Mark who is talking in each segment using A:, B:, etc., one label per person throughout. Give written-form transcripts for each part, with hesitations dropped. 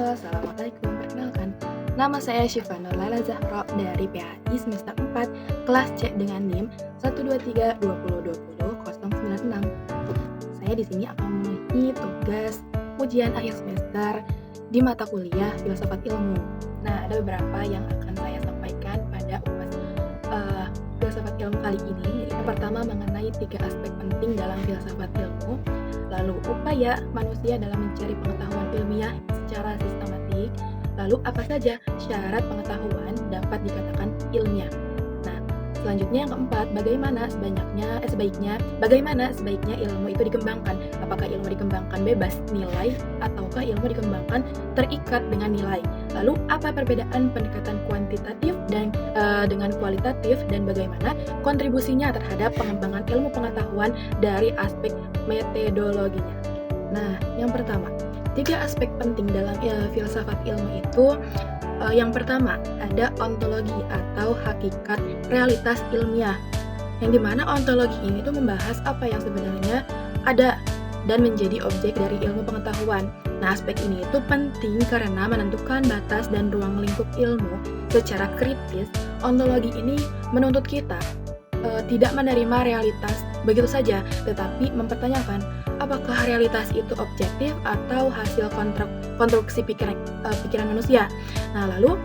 A: Halo, Assalamualaikum. Perkenalkan, nama saya Syifa Nurlaila Zahra dari PHI semester 4, kelas C dengan NIM 12320200096. Saya di sini akan memenuhi tugas ujian akhir semester di mata kuliah Filsafat Ilmu. Nah, ada beberapa yang akan saya sampaikan pada UAS Filsafat Ilmu kali ini. Yang pertama mengenai 3 aspek penting dalam Filsafat Ilmu. Lalu upaya manusia dalam mencari pengetahuan ilmiah secara sistematik. Lalu apa saja syarat pengetahuan dapat dikatakan ilmiah. Nah, selanjutnya yang keempat, bagaimana sebaiknya ilmu itu dikembangkan? Apakah ilmu dikembangkan bebas nilai ataukah ilmu dikembangkan terikat dengan nilai? Lalu apa perbedaan pendekatan kuantitatif dan dengan kualitatif dan bagaimana kontribusinya terhadap pengembangan ilmu pengetahuan dari aspek metodologinya? Nah, yang pertama, 3 aspek penting dalam filsafat ilmu itu. Yang pertama, ada ontologi atau hakikat realitas ilmiah, yang dimana ontologi ini tuh membahas apa yang sebenarnya ada dan menjadi objek dari ilmu pengetahuan. Nah, aspek ini itu penting karena menentukan batas dan ruang lingkup ilmu secara kritis. Ontologi ini menuntut kita tidak menerima realitas begitu saja, tetapi mempertanyakan apakah realitas itu objektif atau hasil konstruksi pikiran manusia. Nah, lalu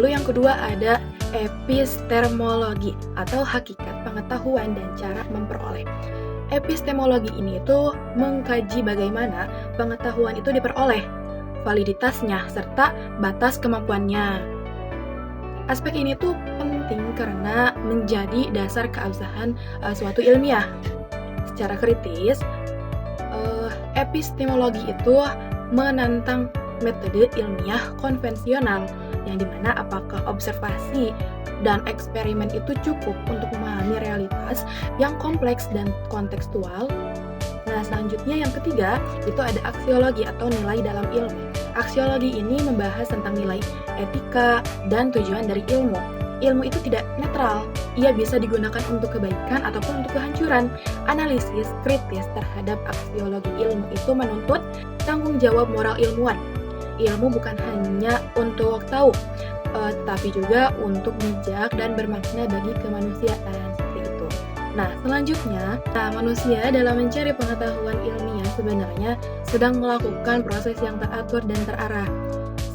A: yang kedua ada epistemologi atau hakikat pengetahuan dan cara memperoleh. Epistemologi ini itu mengkaji bagaimana pengetahuan itu diperoleh, validitasnya, serta batas kemampuannya. Aspek ini tuh penting karena menjadi dasar keabsahan suatu ilmiah. Secara kritis, epistemologi itu menantang metode ilmiah konvensional, yang dimana apakah observasi dan eksperimen itu cukup untuk memahami realitas yang kompleks dan kontekstual. Nah, selanjutnya yang ketiga itu ada aksiologi atau nilai dalam ilmu. Aksiologi ini membahas tentang nilai, etika, dan tujuan dari ilmu. Ilmu itu tidak netral, ia bisa digunakan untuk kebaikan ataupun untuk kehancuran. Analisis kritis terhadap aksiologi ilmu itu menuntut tanggung jawab moral ilmuwan. Ilmu bukan hanya untuk tahu, tetapi juga untuk bijak dan bermakna bagi kemanusiaan. Nah, selanjutnya, manusia dalam mencari pengetahuan ilmiah sebenarnya sedang melakukan proses yang teratur dan terarah.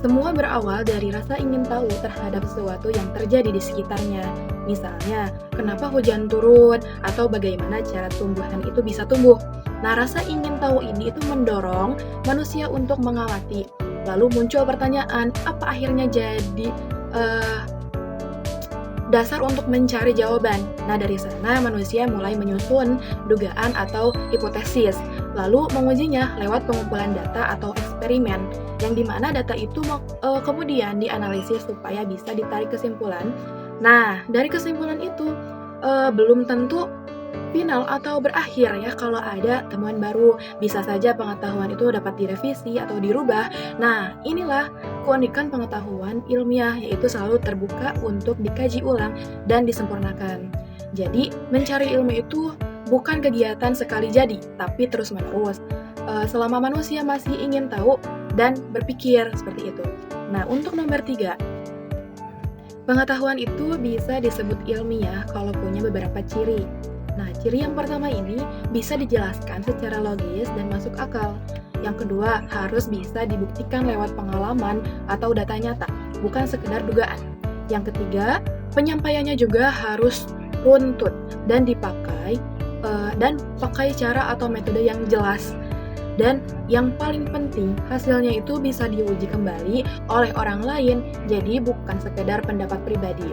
A: Semua berawal dari rasa ingin tahu terhadap sesuatu yang terjadi di sekitarnya. Misalnya, kenapa hujan turun atau bagaimana cara tumbuhan itu bisa tumbuh. Nah, rasa ingin tahu ini itu mendorong manusia untuk mengamati. Lalu muncul pertanyaan, apa akhirnya jadi dasar untuk mencari jawaban. Nah, dari sana manusia mulai menyusun dugaan atau hipotesis, lalu mengujinya lewat pengumpulan data atau eksperimen, yang dimana data itu kemudian dianalisis supaya bisa ditarik kesimpulan. Nah, dari kesimpulan itu belum tentu final atau berakhir ya kalau ada temuan baru. Bisa saja pengetahuan itu dapat direvisi atau dirubah. Nah, inilah keunikan pengetahuan ilmiah, yaitu selalu terbuka untuk dikaji ulang dan disempurnakan. Jadi, mencari ilmu itu bukan kegiatan sekali jadi, tapi terus-menerus. Selama manusia masih ingin tahu dan berpikir seperti itu. Nah, untuk nomor 3, pengetahuan itu bisa disebut ilmiah kalau punya beberapa ciri. Nah, ciri yang pertama ini bisa dijelaskan secara logis dan masuk akal. Yang kedua, harus bisa dibuktikan lewat pengalaman atau data nyata, bukan sekedar dugaan. Yang ketiga, penyampaiannya juga harus runtut dan pakai cara atau metode yang jelas. Dan yang paling penting, hasilnya itu bisa diuji kembali oleh orang lain, jadi bukan sekedar pendapat pribadi.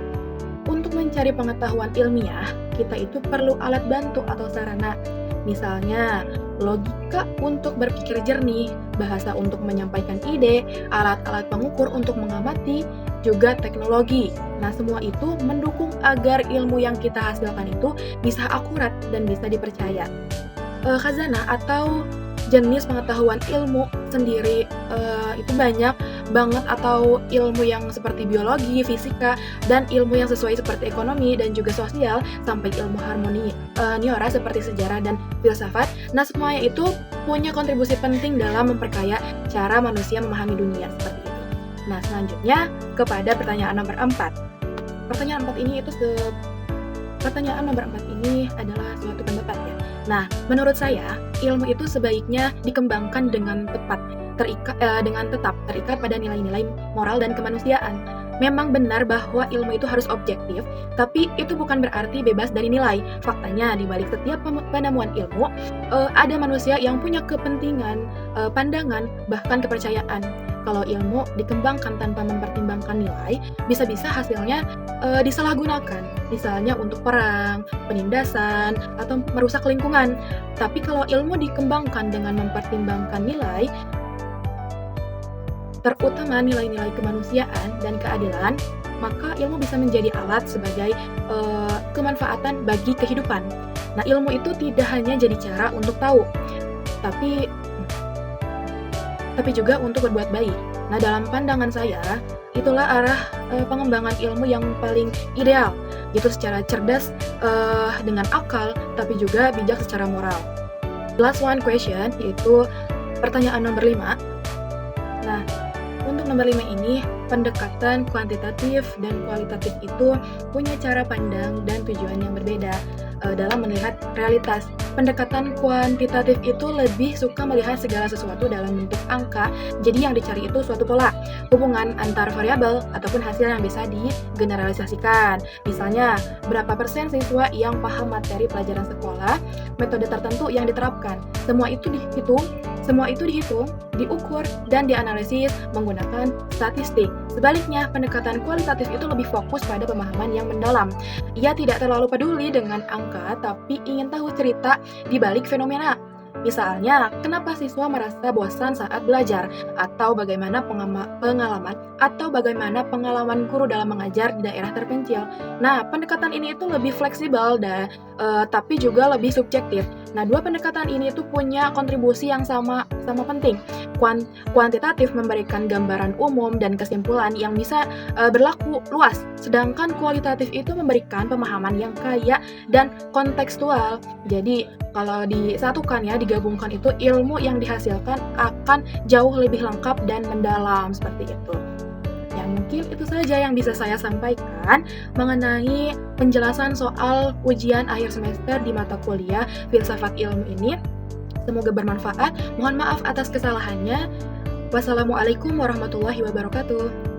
A: Untuk mencari pengetahuan ilmiah, kita itu perlu alat bantu atau sarana. Misalnya, logika untuk berpikir jernih, bahasa untuk menyampaikan ide, alat-alat pengukur untuk mengamati, juga teknologi. Nah, semua itu mendukung agar ilmu yang kita hasilkan itu bisa akurat dan bisa dipercaya. Khazanah atau jenis pengetahuan ilmu sendiri itu banyak banget, atau ilmu yang seperti biologi, fisika, dan ilmu yang sesuai seperti ekonomi dan juga sosial, sampai ilmu harmoni niora seperti sejarah dan filsafat. Nah, semuanya itu punya kontribusi penting dalam memperkaya cara manusia memahami dunia seperti itu. Nah, selanjutnya kepada pertanyaan nomor 4. Pertanyaan nomor 4 ini adalah suatu pendapat ya. Nah, menurut saya, ilmu itu sebaiknya dikembangkan dengan tetap terikat pada nilai-nilai moral dan kemanusiaan. Memang benar bahwa ilmu itu harus objektif, tapi itu bukan berarti bebas dari nilai. Faktanya, di balik setiap penemuan ilmu, ada manusia yang punya kepentingan, pandangan, bahkan kepercayaan. Kalau ilmu dikembangkan tanpa mempertimbangkan nilai, bisa-bisa hasilnya disalahgunakan, misalnya untuk perang, penindasan, atau merusak lingkungan. Tapi kalau ilmu dikembangkan dengan mempertimbangkan nilai, terutama nilai-nilai kemanusiaan dan keadilan, maka ilmu bisa menjadi alat sebagai kemanfaatan bagi kehidupan. Nah, ilmu itu tidak hanya jadi cara untuk tahu, tapi juga untuk berbuat baik. Nah, dalam pandangan saya, itulah arah pengembangan ilmu yang paling ideal, yaitu secara cerdas dengan akal, tapi juga bijak secara moral. Last one question, yaitu pertanyaan nomor 5. Nah, untuk nomor 5 ini, pendekatan kuantitatif dan kualitatif itu punya cara pandang dan tujuan yang berbeda dalam melihat realitas. Pendekatan kuantitatif itu lebih suka melihat segala sesuatu dalam bentuk angka, jadi yang dicari itu suatu pola, hubungan antar variabel, ataupun hasil yang bisa digeneralisasikan. Misalnya, berapa persen siswa yang paham materi pelajaran sekolah, metode tertentu yang diterapkan. Semua itu dihitung, diukur, dan dianalisis menggunakan statistik. Sebaliknya, pendekatan kualitatif itu lebih fokus pada pemahaman yang mendalam. Ia tidak terlalu peduli dengan angka, tapi ingin tahu cerita di balik fenomena. Misalnya, kenapa siswa merasa bosan saat belajar, atau bagaimana pengalaman guru dalam mengajar di daerah terpencil. Nah, pendekatan ini itu lebih fleksibel tapi juga lebih subjektif. Nah, dua pendekatan ini itu punya kontribusi yang sama penting. Kuantitatif memberikan gambaran umum dan kesimpulan yang bisa berlaku luas, sedangkan kualitatif itu memberikan pemahaman yang kaya dan kontekstual. Jadi, kalau disatukan ya, digabungkan itu ilmu yang dihasilkan akan jauh lebih lengkap dan mendalam seperti itu. Ya, mungkin itu saja yang bisa saya sampaikan mengenai penjelasan soal ujian akhir semester di mata kuliah Filsafat Ilmu ini. Semoga bermanfaat. Mohon maaf atas kesalahannya. Wassalamualaikum warahmatullahi wabarakatuh.